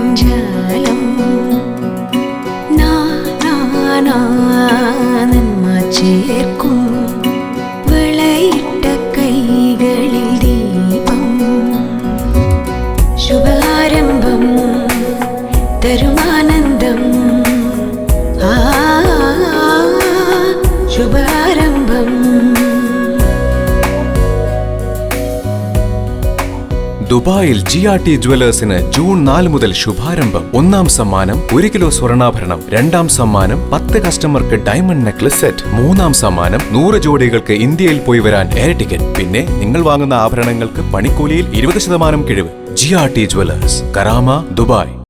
മഞ്ചാലം നന്മ ചേർക്കും വിളയിട്ട കൈകളിൽ ദീപം ശുഭാരംഭം തരുമാനന്ദം ശുഭാരംഭം. ദുബായിൽ GRT ജുവലേഴ്സിന് ജൂൺ 4 മുതൽ ശുഭാരംഭം. 1-ാം സമ്മാനം 1 കിലോ സ്വർണ്ണാഭരണം, 2-ാം സമ്മാനം 10 കസ്റ്റമർക്ക് ഡയമണ്ട് നെക്ലസ് സെറ്റ്, 3-ാം സമ്മാനം 100 ജോഡികൾക്ക് ഇന്ത്യയിൽ പോയി വരാൻ എയർ ടിക്കറ്റ്. പിന്നെ നിങ്ങൾ വാങ്ങുന്ന ആഭരണങ്ങൾക്ക് പണിക്കൂലിയിൽ 20% കിഴിവ്. GRT jewellers, Karama, Dubai.